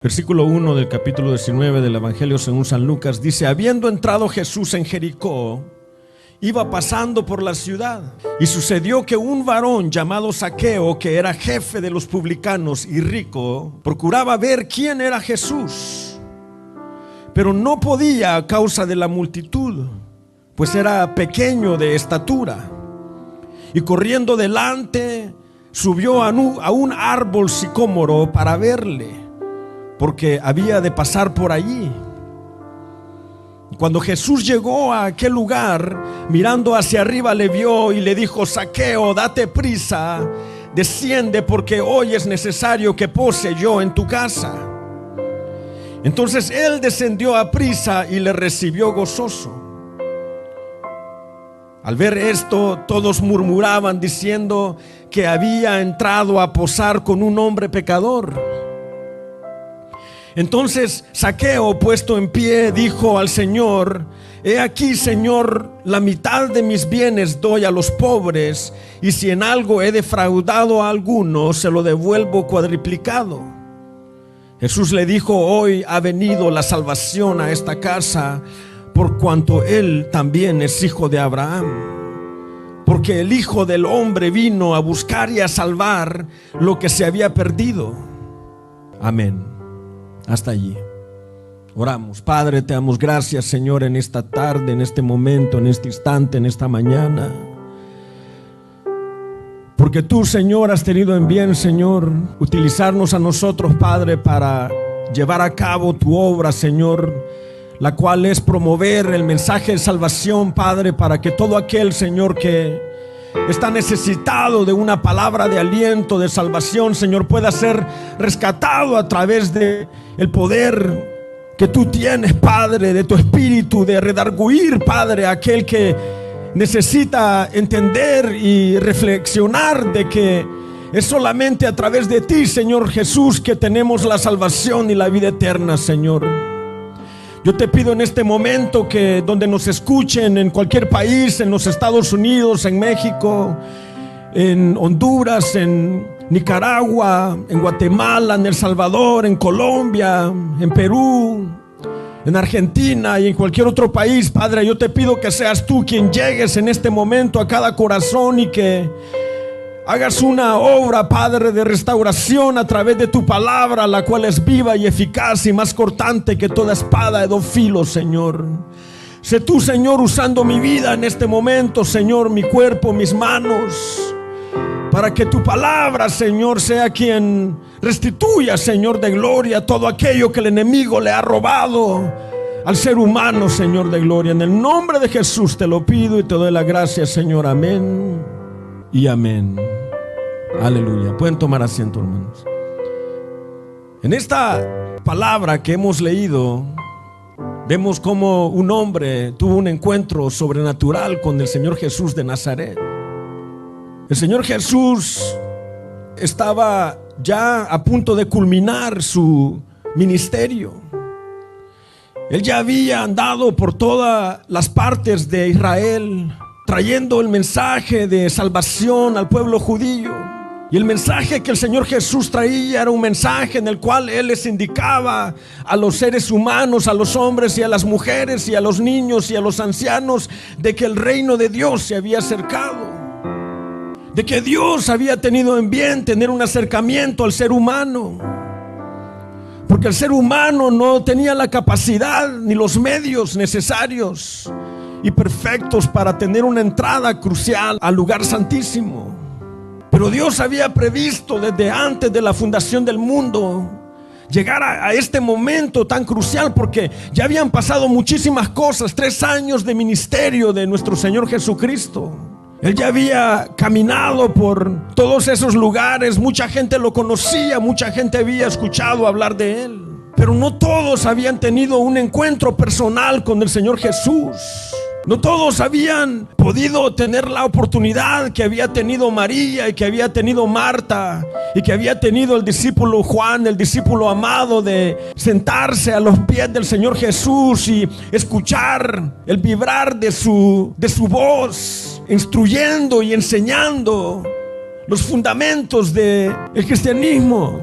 Versículo 1 del capítulo 19 del Evangelio según San Lucas dice: habiendo entrado Jesús en Jericó, iba pasando por la ciudad, y sucedió que un varón llamado Zaqueo, que era jefe de los publicanos y rico, procuraba ver quién era Jesús, pero no podía a causa de la multitud, pues era pequeño de estatura. Y corriendo delante, subió a un árbol sicómoro para verle, porque había de pasar por allí. Cuando Jesús llegó a aquel lugar, mirando hacia arriba le vio y le dijo: Zaqueo, date prisa, desciende, porque hoy es necesario que pose yo en tu casa. Entonces él descendió a prisa y le recibió gozoso. Al ver esto, todos murmuraban diciendo que había entrado a posar con un hombre pecador. Entonces Zaqueo, puesto en pie, dijo al Señor: he aquí, Señor, la mitad de mis bienes doy a los pobres, y si en algo he defraudado a alguno, se lo devuelvo cuadriplicado. Jesús le dijo: hoy ha venido la salvación a esta casa, por cuanto él también es hijo de Abraham, porque el Hijo del Hombre vino a buscar y a salvar lo que se había perdido. Amén. Hasta allí. Oramos. Padre, te damos gracias, Señor, en esta tarde, en este momento, en este instante, en esta mañana, porque tú, Señor, has tenido en bien, Señor, utilizarnos a nosotros, Padre, para llevar a cabo tu obra, Señor, la cual es promover el mensaje de salvación, Padre, para que todo aquel, Señor, que está necesitado de una palabra de aliento, de salvación, Señor, pueda ser rescatado a través de el poder que tú tienes, Padre, de tu espíritu, de redarguir, Padre, a aquel que necesita entender y reflexionar de que es solamente a través de ti, Señor Jesús, que tenemos la salvación y la vida eterna, Señor. Yo te pido en este momento que donde nos escuchen, en cualquier país, en los Estados Unidos, en México, en Honduras, en Nicaragua, en Guatemala, en El Salvador, en Colombia, en Perú, en Argentina y en cualquier otro país, Padre, yo te pido que seas tú quien llegues en este momento a cada corazón y que hagas una obra, Padre, de restauración a través de tu palabra, la cual es viva y eficaz y más cortante que toda espada de dos filos, Señor. Sé tú, Señor, usando mi vida en este momento, Señor, mi cuerpo, mis manos, para que tu palabra, Señor, sea quien restituya, Señor, de gloria todo aquello que el enemigo le ha robado al ser humano, Señor de gloria. En el nombre de Jesús te lo pido y te doy la gracia, Señor. Amén y amén. Aleluya. Pueden tomar asiento, hermanos. En esta palabra que hemos leído, vemos cómo un hombre tuvo un encuentro sobrenatural con el Señor Jesús de Nazaret. El Señor Jesús estaba ya a punto de culminar su ministerio. Él ya había andado por todas las partes de Israel, trayendo el mensaje de salvación al pueblo judío. Y el mensaje que el Señor Jesús traía era un mensaje en el cual Él les indicaba a los seres humanos, a los hombres y a las mujeres y a los niños y a los ancianos, de que el reino de Dios se había acercado, de que Dios había tenido en bien tener un acercamiento al ser humano, porque el ser humano no tenía la capacidad ni los medios necesarios y perfectos para tener una entrada crucial al lugar santísimo. Pero Dios había previsto desde antes de la fundación del mundo llegar a este momento tan crucial, porque ya habían pasado muchísimas cosas. 3 años de ministerio de nuestro Señor Jesucristo. Él ya había caminado por todos esos lugares. Mucha gente lo conocía, mucha gente había escuchado hablar de Él, pero no todos habían tenido un encuentro personal con el Señor Jesús. No todos habían podido tener la oportunidad que había tenido María y que había tenido Marta y que había tenido el discípulo Juan, el discípulo amado, de sentarse a los pies del Señor Jesús y escuchar el vibrar de su voz, instruyendo y enseñando los fundamentos del cristianismo.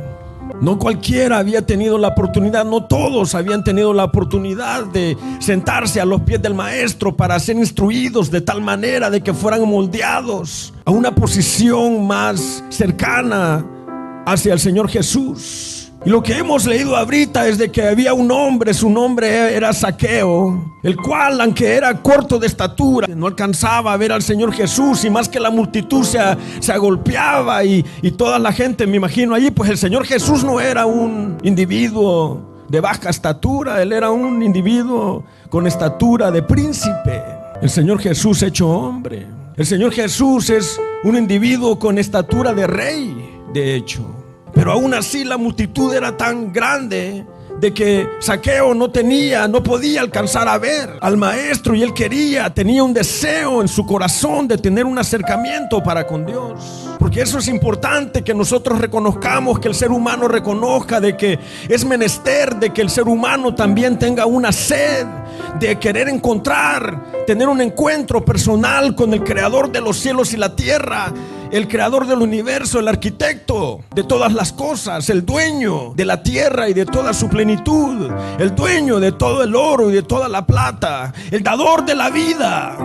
No cualquiera había tenido la oportunidad, no todos habían tenido la oportunidad de sentarse a los pies del maestro para ser instruidos de tal manera de que fueran moldeados a una posición más cercana hacia el Señor Jesús. Y lo que hemos leído ahorita es de que había un hombre, su nombre era Zaqueo, el cual, aunque era corto de estatura, no alcanzaba a ver al Señor Jesús, y más que la multitud se agolpeaba y toda la gente, me imagino allí, pues el Señor Jesús no era un individuo de baja estatura, Él era un individuo con estatura de príncipe. El Señor Jesús hecho hombre. El Señor Jesús es un individuo con estatura de rey, de hecho. Pero aún así la multitud era tan grande de que Zaqueo no podía alcanzar a ver al maestro, y él tenía un deseo en su corazón de tener un acercamiento para con Dios. Porque eso es importante, que nosotros reconozcamos, que el ser humano reconozca de que es menester de que el ser humano también tenga una sed de querer tener un encuentro personal con el creador de los cielos y la tierra, el creador del universo, el arquitecto de todas las cosas, el dueño de la tierra y de toda su plenitud, el dueño de todo el oro y de toda la plata, el dador de la vida,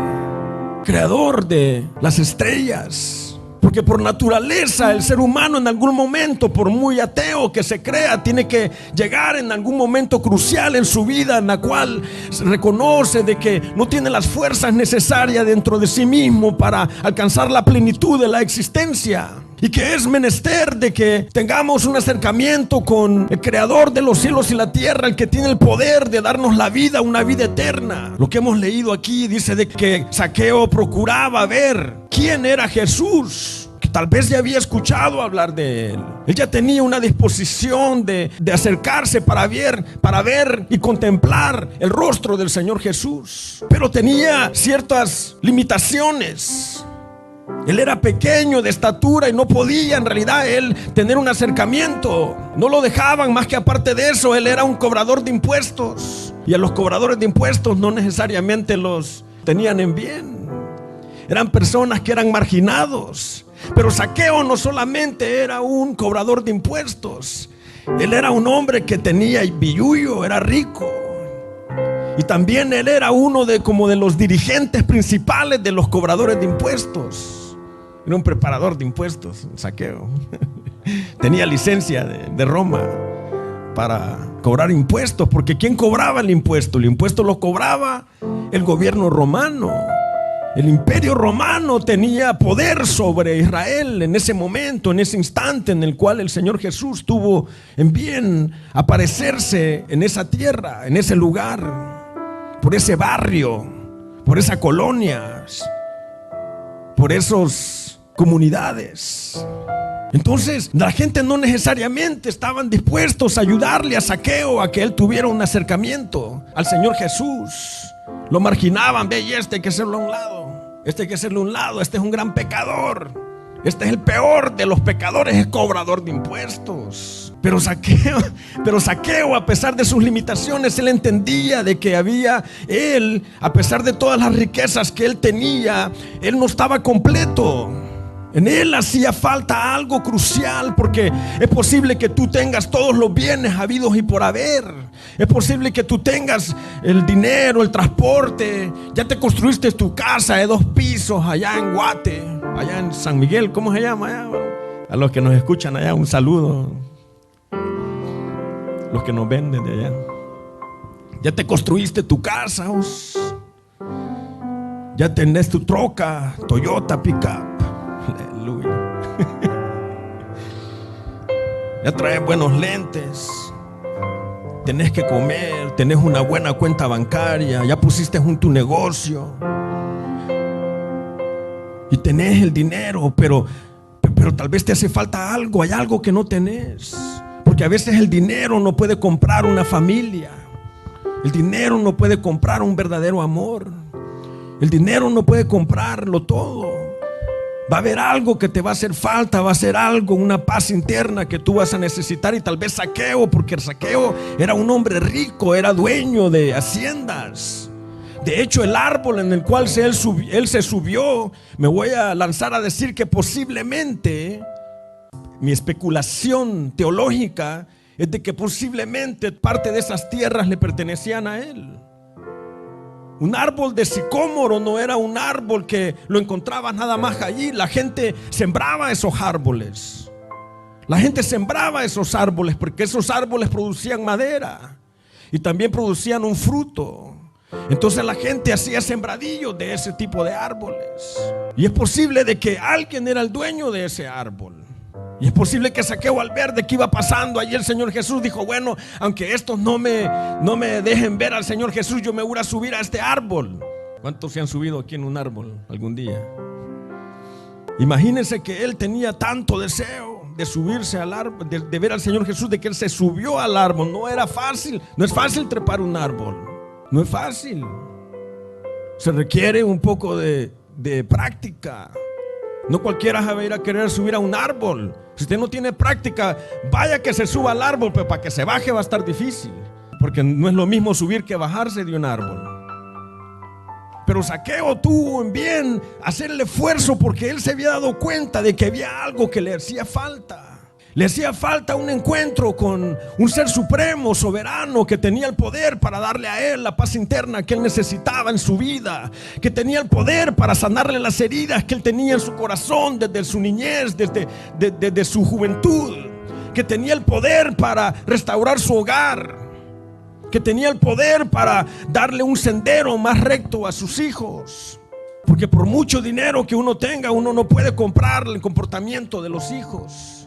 creador de las estrellas. Porque por naturaleza el ser humano en algún momento, por muy ateo que se crea, tiene que llegar en algún momento crucial en su vida, en la cual reconoce de que no tiene las fuerzas necesarias dentro de sí mismo para alcanzar la plenitud de la existencia. Y que es menester de que tengamos un acercamiento con el creador de los cielos y la tierra, el que tiene el poder de darnos la vida, una vida eterna. Lo que hemos leído aquí dice de que Zaqueo procuraba ver quién era Jesús, que tal vez ya había escuchado hablar de él. Él ya tenía una disposición de acercarse para ver y contemplar el rostro del Señor Jesús. Pero tenía ciertas limitaciones. Él era pequeño de estatura y no podía en realidad él tener un acercamiento. No lo dejaban, más que aparte de eso, él era un cobrador de impuestos. Y a los cobradores de impuestos no necesariamente los tenían en bien. Eran personas que eran marginados. Pero Zaqueo no solamente era un cobrador de impuestos. Él era un hombre que tenía billullo, era rico. Y también él era uno de los dirigentes principales de los cobradores de impuestos. Era un preparador de impuestos, Zaqueo. Tenía licencia de Roma para cobrar impuestos, porque ¿quién cobraba el impuesto? El impuesto lo cobraba el gobierno romano. El imperio romano tenía poder sobre Israel en ese momento, en ese instante en el cual el Señor Jesús tuvo en bien aparecerse en esa tierra, en ese lugar, por ese barrio, por esa colonia, por esas comunidades. Entonces la gente no necesariamente estaban dispuestos a ayudarle a Zaqueo a que él tuviera un acercamiento al Señor Jesús. Lo marginaban, ve, y este hay que hacerlo a un lado, este hay que hacerlo a un lado, este es un gran pecador, este es el peor de los pecadores, es cobrador de impuestos. Pero Zaqueo, a pesar de sus limitaciones, él entendía de que a pesar de todas las riquezas que él tenía, él no estaba completo. En él hacía falta algo crucial, porque es posible que tú tengas todos los bienes habidos y por haber. Es posible que tú tengas el dinero, el transporte, ya te construiste tu casa de 2 pisos allá en Guate, allá en San Miguel, ¿cómo se llama allá? A los que nos escuchan allá, un saludo. Los que nos ven desde allá. Ya te construiste tu casa, ya tenés tu troca, Toyota pickup. Aleluya. Ya traes buenos lentes, tenés que comer, tenés una buena cuenta bancaria, ya pusiste tu negocio y tenés el dinero, pero tal vez te hace falta algo, hay algo que no tenés. Porque a veces el dinero no puede comprar una familia, el dinero no puede comprar un verdadero amor, el dinero no puede comprarlo todo. Va a haber algo que te va a hacer falta, va a ser algo, una paz interna que tú vas a necesitar. Y tal vez Zaqueo, porque Zaqueo era un hombre rico, era dueño de haciendas. De hecho, el árbol en el cual él se subió, me voy a lanzar a decir que posiblemente Mi especulación teológica es de que posiblemente parte de esas tierras le pertenecían a él. Un árbol de sicómoro no era un árbol que lo encontrabas nada más allí. La gente sembraba esos árboles. La gente sembraba esos árboles porque esos árboles producían madera y también producían un fruto. Entonces la gente hacía sembradillos de ese tipo de árboles. Y es posible de que alguien era el dueño de ese árbol. Y es posible que Zaqueo, al ver de qué iba pasando allí el Señor Jesús, dijo: bueno, aunque estos no me dejen ver al Señor Jesús, yo me voy a subir a este árbol. ¿Cuántos se han subido aquí en un árbol algún día? Imagínense que él tenía tanto deseo de subirse al árbol, de ver al Señor Jesús, de que él se subió al árbol. No era fácil, no es fácil trepar un árbol. No es fácil. Se requiere un poco de práctica. No cualquiera va a ir a querer subir a un árbol. Si usted no tiene práctica, vaya que se suba al árbol, pero para que se baje va a estar difícil, porque no es lo mismo subir que bajarse de un árbol. Pero Zaqueo tuvo en bien hacer el esfuerzo, porque él se había dado cuenta de que había algo que le hacía falta. Le hacía falta un encuentro con un ser supremo, soberano, que tenía el poder para darle a él la paz interna que él necesitaba en su vida, que tenía el poder para sanarle las heridas que él tenía en su corazón desde su niñez, desde su juventud, que tenía el poder para restaurar su hogar, que tenía el poder para darle un sendero más recto a sus hijos. Porque por mucho dinero que uno tenga, uno no puede comprar el comportamiento de los hijos.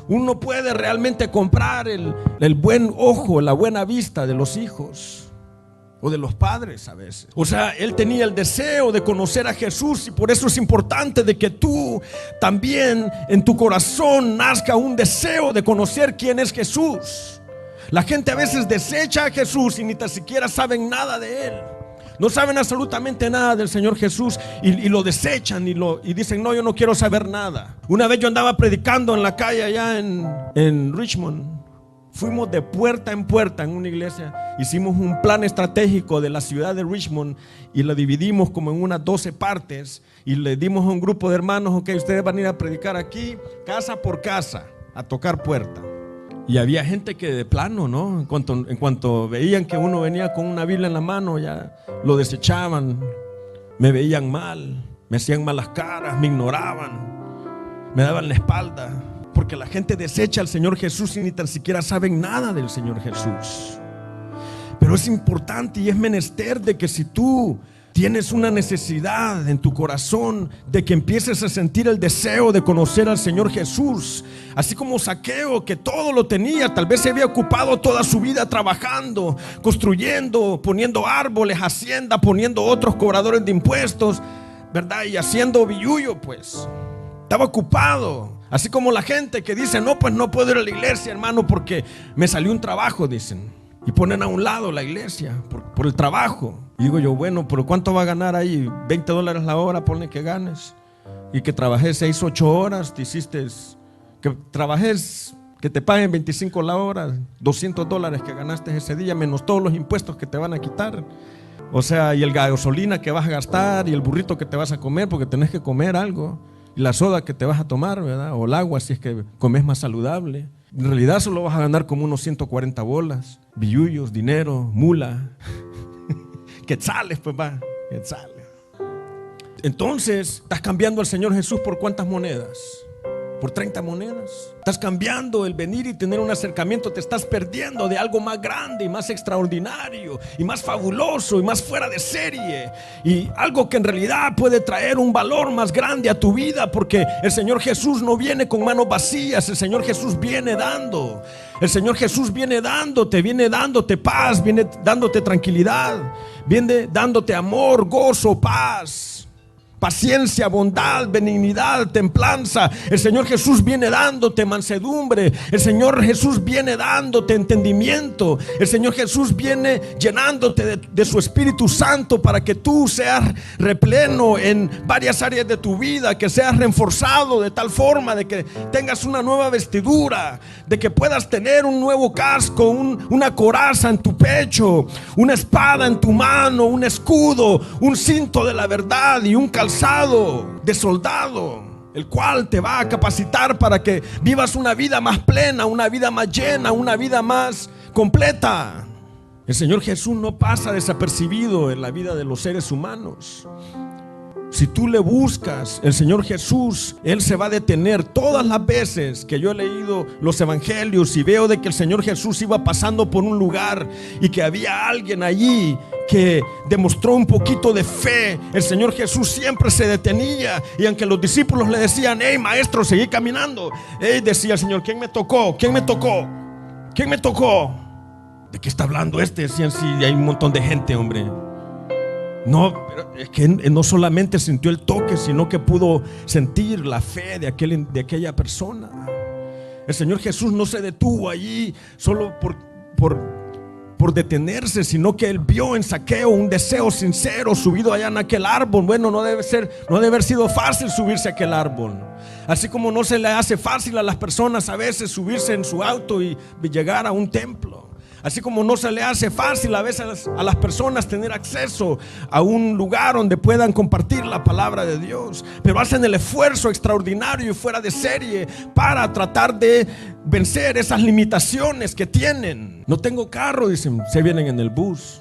Uno no puede realmente comprar el buen ojo, la buena vista de los hijos o de los padres a veces. O sea, él tenía el deseo de conocer a Jesús, y por eso es importante de que tú también en tu corazón nazca un deseo de conocer quién es Jesús. La gente a veces desecha a Jesús y ni tan siquiera saben nada de él. No saben absolutamente nada del Señor Jesús y lo desechan y dicen: no, yo no quiero saber nada. Una vez yo andaba predicando en la calle allá en Richmond. Fuimos de puerta en puerta en una iglesia. Hicimos un plan estratégico de la ciudad de Richmond y lo dividimos como en unas 12 partes. Y le dimos a un grupo de hermanos: ok, ustedes van a ir a predicar aquí, casa por casa, a tocar puerta. Y había gente que de plano, ¿no? En cuanto veían que uno venía con una Biblia en la mano, ya lo desechaban, me veían mal, me hacían malas caras, me ignoraban, me daban la espalda, porque la gente desecha al Señor Jesús y ni tan siquiera saben nada del Señor Jesús. Pero es importante y es menester de que si tú tienes una necesidad en tu corazón, de que empieces a sentir el deseo de conocer al Señor Jesús, así como Zaqueo, que todo lo tenía, tal vez se había ocupado toda su vida trabajando, construyendo, poniendo árboles, hacienda, poniendo otros cobradores de impuestos, ¿verdad? Y haciendo billullo, pues estaba ocupado. Así como la gente que dice: no, pues no puedo ir a la iglesia, hermano, porque me salió un trabajo, dicen. Y ponen a un lado la iglesia por el trabajo. Y digo yo: bueno, pero ¿cuánto va a ganar ahí? $20 la hora, ponle que ganes. Y que trabajes 6, 8 horas, te hiciste, que trabajes, que te paguen 25 la hora, $200 que ganaste ese día, menos todos los impuestos que te van a quitar. O sea, y el gasolina que vas a gastar, y el burrito que te vas a comer, porque tenés que comer algo, y la soda que te vas a tomar, ¿verdad? O el agua si es que comes más saludable. En realidad solo vas a ganar como unos 140 bolas, billullos, dinero, mula, quetzales, pues va, quetzales. Entonces, ¿estás cambiando al Señor Jesús por cuántas monedas? ¿Por 30 monedas? Estás cambiando el venir y tener un acercamiento. Te estás perdiendo de algo más grande y más extraordinario y más fabuloso y más fuera de serie, y algo que en realidad puede traer un valor más grande a tu vida, porque el Señor Jesús no viene con manos vacías. El Señor Jesús viene dando. El Señor Jesús viene dándote paz, viene dándote tranquilidad, viene dándote amor, gozo, paz, paciencia, bondad, benignidad, templanza. El Señor Jesús viene dándote mansedumbre. El Señor Jesús viene dándote entendimiento. El Señor Jesús viene llenándote de su Espíritu Santo para que tú seas repleno en varias áreas de tu vida, que seas reforzado de tal forma de que tengas una nueva vestidura, de que puedas tener un nuevo casco, una coraza en tu pecho, una espada en tu mano, un escudo, un cinto de la verdad y un calzado de soldado. el cual te va a capacitar para que vivas una vida más plena, una vida más llena, una vida más completa. El Señor Jesús no pasa desapercibido en la vida de los seres humanos. Si tú le buscas, el Señor Jesús, Él se va a detener. Todas las veces que yo he leído los evangelios y veo de que el Señor Jesús iba pasando por un lugar y que había alguien allí que demostró un poquito de fe, el Señor Jesús siempre se detenía. Y aunque los discípulos le decían: hey maestro, seguí caminando, decía el Señor: ¿quién me tocó? ¿Quién me tocó? ¿Quién me tocó? ¿De qué está hablando este? Decían: sí, hay un montón de gente, hombre. No, pero es que no solamente sintió el toque, sino que pudo sentir la fe de aquella persona. El Señor Jesús no se detuvo allí solo por detenerse, sino que Él vio en Zaqueo un deseo sincero subido allá en aquel árbol. Bueno, no debe haber sido fácil subirse a aquel árbol. Así como no se le hace fácil a las personas a veces subirse en su auto y llegar a un templo. Así como no se le hace fácil a veces a las personas tener acceso a un lugar donde puedan compartir la palabra de Dios, pero hacen el esfuerzo extraordinario y fuera de serie para tratar de vencer esas limitaciones que tienen. No tengo carro, dicen, se vienen en el bus,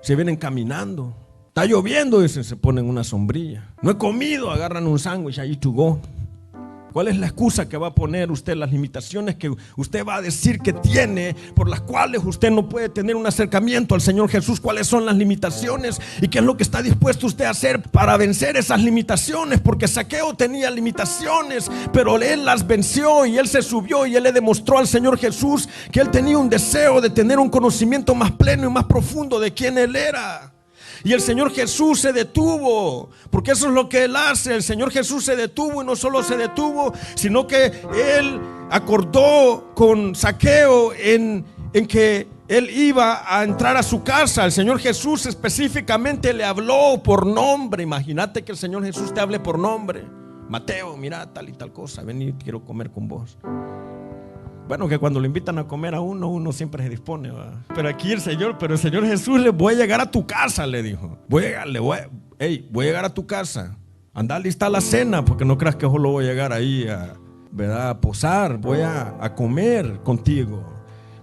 se vienen caminando. Está lloviendo, dicen, se ponen una sombrilla. No he comido, agarran un sándwich allí to go. ¿Cuál es la excusa que va a poner usted? Las limitaciones que usted va a decir que tiene, por las cuales usted no puede tener un acercamiento al Señor Jesús. ¿Cuáles son las limitaciones? ¿Y qué es lo que está dispuesto usted a hacer para vencer esas limitaciones? Porque Zaqueo tenía limitaciones, pero él las venció y él se subió y él le demostró al Señor Jesús que él tenía un deseo de tener un conocimiento más pleno y más profundo de quién él era. Y el Señor Jesús se detuvo, porque eso es lo que Él hace. El Señor Jesús se detuvo, y no solo se detuvo, sino que Él acordó con Zaqueo en que Él iba a entrar a su casa. El Señor Jesús específicamente le habló por nombre. Imagínate que el Señor Jesús te hable por nombre. Mateo, mira tal y tal cosa, ven, quiero comer con vos. Bueno, que cuando le invitan a comer a uno siempre se dispone, ¿verdad? Pero aquí el Señor Jesús le voy a llegar a tu casa, le dijo. Voy a llegar a tu casa. Anda a listar la cena, porque no creas que solo voy a llegar ahí a posar. Voy a comer contigo.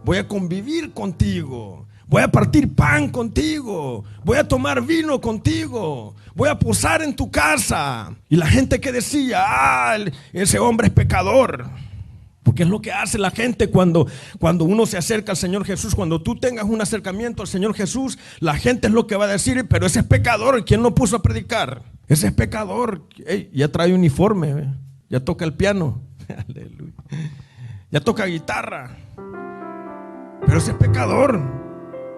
Voy a convivir contigo. Voy a partir pan contigo. Voy a tomar vino contigo. Voy a posar en tu casa. Y la gente que decía: ese hombre es pecador. Porque es lo que hace la gente cuando uno se acerca al Señor Jesús. Cuando tú tengas un acercamiento al Señor Jesús, la gente es lo que va a decir: pero ese es pecador. ¿Quién lo puso a predicar? Ese es pecador. Ya trae uniforme, ya toca el piano. Aleluya. Ya toca guitarra. Pero ese es pecador.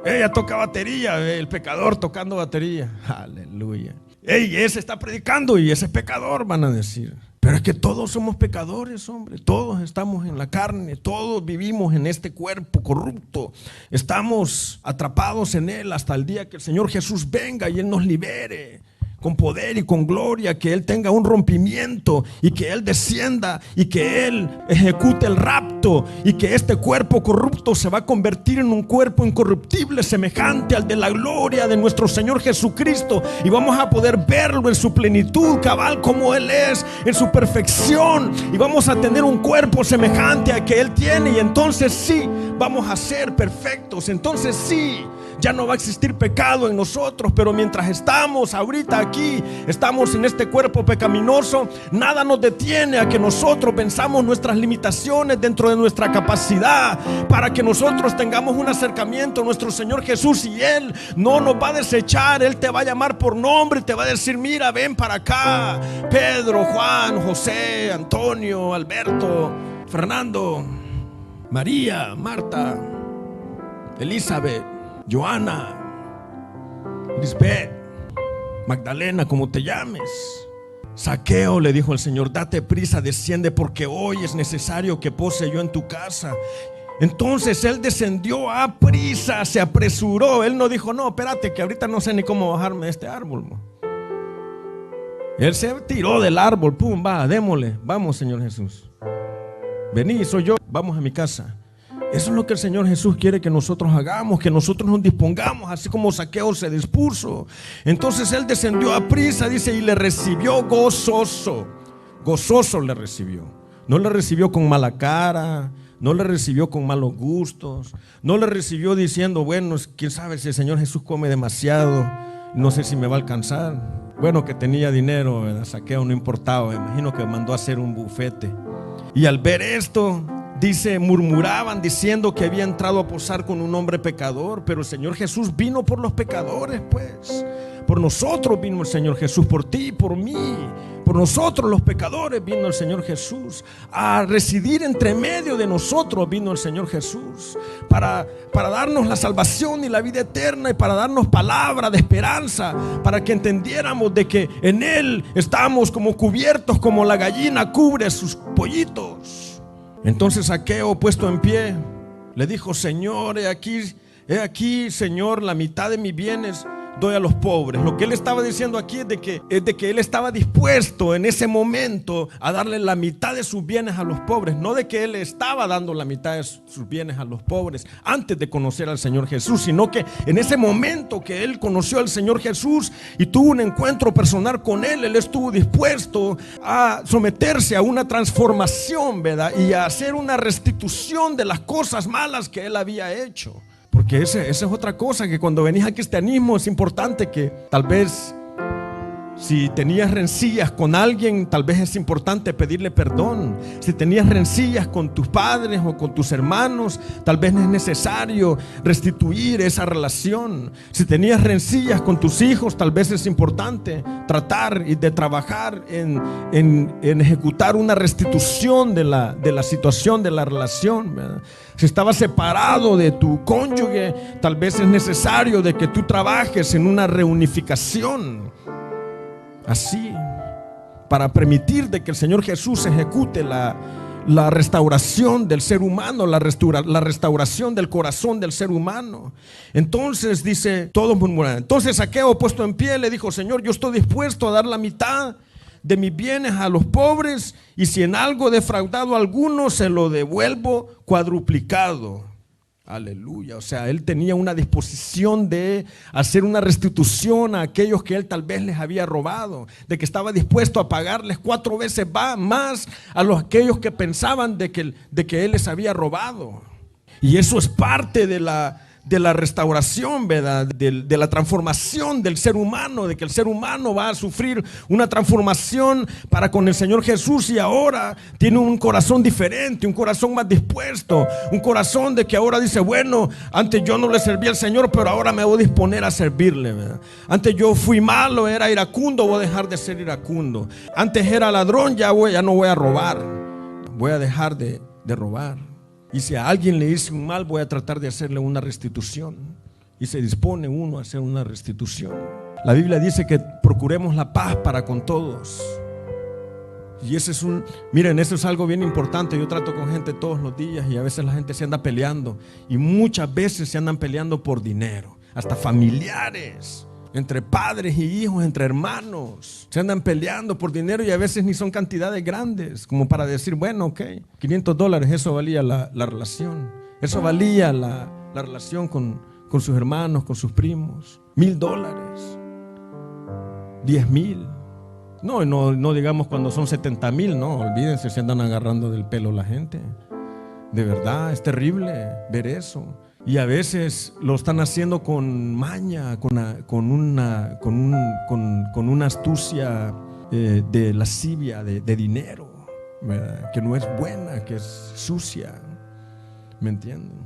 Ya toca batería. El pecador tocando batería. Aleluya. Ese está predicando y ese es pecador, van a decir. Pero es que todos somos pecadores, hombre. Todos estamos en la carne. Todos vivimos en este cuerpo corrupto. Estamos atrapados en él hasta el día que el Señor Jesús venga y Él nos libere con poder y con gloria, que Él tenga un rompimiento y que Él descienda y que Él ejecute el rapto y que este cuerpo corrupto se va a convertir en un cuerpo incorruptible semejante al de la gloria de nuestro Señor Jesucristo, y vamos a poder verlo en su plenitud cabal como Él es, en su perfección, y vamos a tener un cuerpo semejante al que Él tiene, y entonces sí vamos a ser perfectos. Entonces sí, ya no va a existir pecado en nosotros. Pero mientras estamos ahorita aquí, estamos en este cuerpo pecaminoso, nada nos detiene a que nosotros pensamos nuestras limitaciones dentro de nuestra capacidad, para que nosotros tengamos un acercamiento a nuestro Señor Jesús, y Él no nos va a desechar. Él te va a llamar por nombre y te va a decir: mira, ven para acá, Pedro, Juan, José, Antonio, Alberto, Fernando, María, Marta, Elizabeth, Joana, Lisbeth, Magdalena, como te llames. Zaqueo, le dijo el Señor: date prisa, desciende, porque hoy es necesario que pose yo en tu casa. Entonces él descendió a prisa, se apresuró. Él no dijo: no, espérate, que ahorita no sé ni cómo bajarme de este árbol. Él se tiró del árbol, pum, va, démosle. Vamos, Señor Jesús, vení, soy yo, vamos a mi casa. Eso es lo que el Señor Jesús quiere que nosotros hagamos, que nosotros nos dispongamos, así como Zaqueo se dispuso. Entonces él descendió a prisa, dice, y le recibió gozoso. gozoso le recibió. No le recibió con mala cara, no le recibió con malos gustos, no le recibió diciendo, bueno, quién sabe si el Señor Jesús come demasiado, no sé si me va a alcanzar. Bueno, que tenía dinero, ¿verdad? Saqueo no importaba, me imagino que mandó a hacer un bufete. Y al ver esto, dice, murmuraban diciendo que había entrado a posar con un hombre pecador. Pero el Señor Jesús vino por los pecadores, pues. Por nosotros vino el Señor Jesús, por ti y por mí. Por nosotros los pecadores vino el Señor Jesús. A residir entre medio de nosotros vino el Señor Jesús. Para darnos la salvación y la vida eterna, y para darnos palabra de esperanza, para que entendiéramos de que en Él estamos como cubiertos, como la gallina cubre sus pollitos. Entonces Zaqueo, puesto en pie, le dijo, Señor, he aquí, Señor, la mitad de mis bienes doy a los pobres. Lo que él estaba diciendo aquí es de que él estaba dispuesto en ese momento a darle la mitad de sus bienes a los pobres. No de que él estaba dando la mitad de sus bienes a los pobres antes de conocer al Señor Jesús, sino que en ese momento que él conoció al Señor Jesús y tuvo un encuentro personal con él, él estuvo dispuesto a someterse a una transformación, ¿verdad? Y a hacer una restitución de las cosas malas que él había hecho. Porque esa es otra cosa, que cuando venís al cristianismo es importante que tal vez si tenías rencillas con alguien, tal vez es importante pedirle perdón. Si tenías rencillas con tus padres o con tus hermanos, tal vez es necesario restituir esa relación. Si tenías rencillas con tus hijos, tal vez es importante tratar y de trabajar en ejecutar una restitución de la situación, de la relación, ¿verdad? Si estabas separado de tu cónyuge, tal vez es necesario de que tú trabajes en una reunificación. Así, para permitir de que el Señor Jesús ejecute la restauración del ser humano, la restauración del corazón del ser humano. Entonces dice, todos murmuran. Entonces Zaqueo, puesto en pie, le dijo, Señor, yo estoy dispuesto a dar la mitad de mis bienes a los pobres, y si en algo he defraudado a alguno, se lo devuelvo cuadruplicado. Aleluya. O sea, él tenía una disposición de hacer una restitución a aquellos que él tal vez les había robado, de que estaba dispuesto a pagarles 4 veces más a aquellos que pensaban de que él les había robado. Y eso es parte de la restauración, ¿verdad? De la transformación del ser humano, de que el ser humano va a sufrir una transformación para con el Señor Jesús, y ahora tiene un corazón diferente, un corazón más dispuesto, un corazón de que ahora dice, bueno, antes yo no le servía al Señor, pero ahora me voy a disponer a servirle, ¿verdad? Antes yo fui malo, era iracundo, voy a dejar de ser iracundo. Antes era ladrón, ya no voy a robar, voy a dejar de robar. Y si a alguien le hice un mal, voy a tratar de hacerle una restitución. Y se dispone uno a hacer una restitución. La Biblia dice que procuremos la paz para con todos. Y miren, eso es algo bien importante. Yo trato con gente todos los días y a veces la gente se anda peleando. Y muchas veces se andan peleando por dinero. Hasta familiares, entre padres y hijos, entre hermanos, se andan peleando por dinero, y a veces ni son cantidades grandes como para decir, bueno, ok, $500, eso valía la relación. Eso valía la relación con sus hermanos, con sus primos. $1,000, 10,000. No digamos cuando son 70,000, no, olvídense, se andan agarrando del pelo la gente. De verdad, es terrible ver eso. Y a veces lo están haciendo con maña, con una astucia de lascivia, de dinero, ¿verdad? Que no es buena, que es sucia. ¿Me entienden?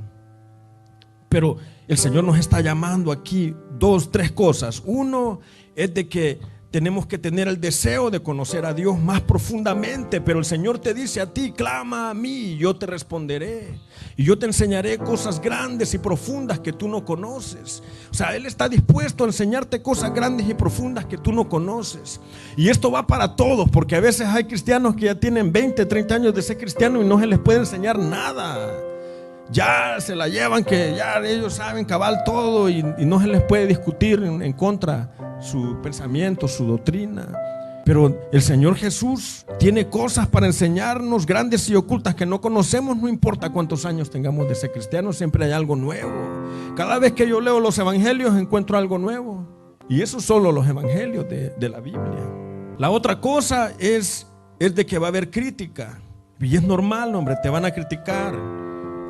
Pero el Señor nos está llamando aquí 3 cosas. Uno es de que tenemos que tener el deseo de conocer a Dios más profundamente, pero el Señor te dice a ti, clama a mí y yo te responderé, y yo te enseñaré cosas grandes y profundas que tú no conoces. O sea, Él está dispuesto a enseñarte cosas grandes y profundas que tú no conoces. Y esto va para todos, porque a veces hay cristianos que ya tienen 20, 30 años de ser cristianos y no se les puede enseñar nada. Ya se la llevan, que ya ellos saben cabal todo, y no se les puede discutir en contra su pensamiento, su doctrina. Pero el Señor Jesús tiene cosas para enseñarnos grandes y ocultas que no conocemos. No importa cuántos años tengamos de ser cristianos, siempre hay algo nuevo. Cada vez que yo leo los evangelios encuentro algo nuevo, y eso solo los evangelios de la Biblia. La otra cosa es es de que va a haber crítica. Y es normal, hombre, te van a criticar.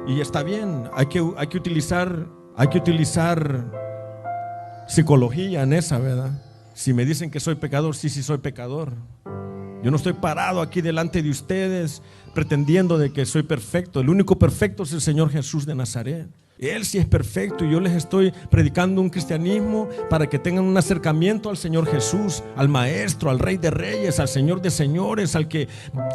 Y está bien, hay que utilizar psicología en esa, ¿verdad? Si me dicen que soy pecador, sí soy pecador. Yo no estoy parado aquí delante de ustedes pretendiendo de que soy perfecto. El único perfecto es el Señor Jesús de Nazaret. Él sí es perfecto y yo les estoy predicando un cristianismo para que tengan un acercamiento al Señor Jesús, al Maestro, al Rey de Reyes, al Señor de Señores, al que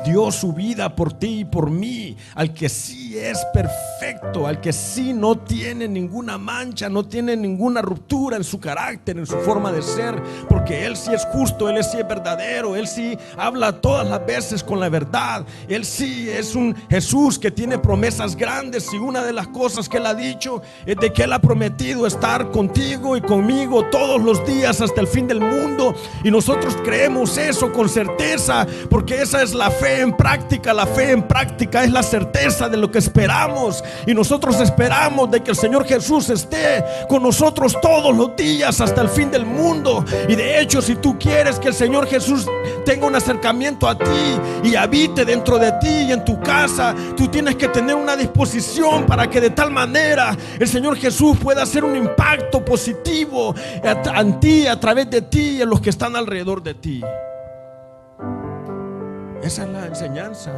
dio su vida por ti y por mí, al que sí es perfecto, al que sí no tiene ninguna mancha, no tiene ninguna ruptura en su carácter, en su forma de ser, porque Él sí es justo, Él sí es verdadero, Él sí habla todas las veces con la verdad. Él sí es un Jesús que tiene promesas grandes, y una de las cosas que Él ha dicho es de que Él ha prometido estar contigo y conmigo todos los días hasta el fin del mundo. Y nosotros creemos eso con certeza, porque esa es la fe en práctica. La fe en práctica es la certeza de lo que esperamos, y nosotros esperamos de que el Señor Jesús esté con nosotros todos los días hasta el fin del mundo. Y de hecho, si tú quieres que el Señor Jesús tenga un acercamiento a ti y habite dentro de ti y en tu casa, tú tienes que tener una disposición para que de tal manera el Señor Jesús pueda hacer un impacto positivo en ti, a través de ti y en los que están alrededor de ti. Esa es la enseñanza.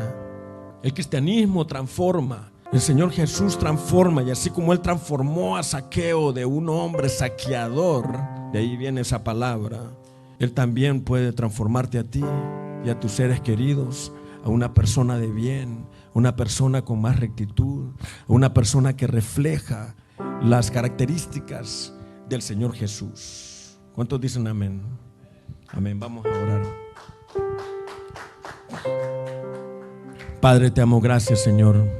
El cristianismo transforma. El Señor Jesús transforma, y así como Él transformó a Zaqueo de un hombre saqueador, de ahí viene esa palabra, Él también puede transformarte a ti y a tus seres queridos, a una persona de bien, una persona con más rectitud, una persona que refleja las características del Señor Jesús. ¿Cuántos dicen amén? Amén. Vamos a orar. Padre, te amo, gracias, Señor.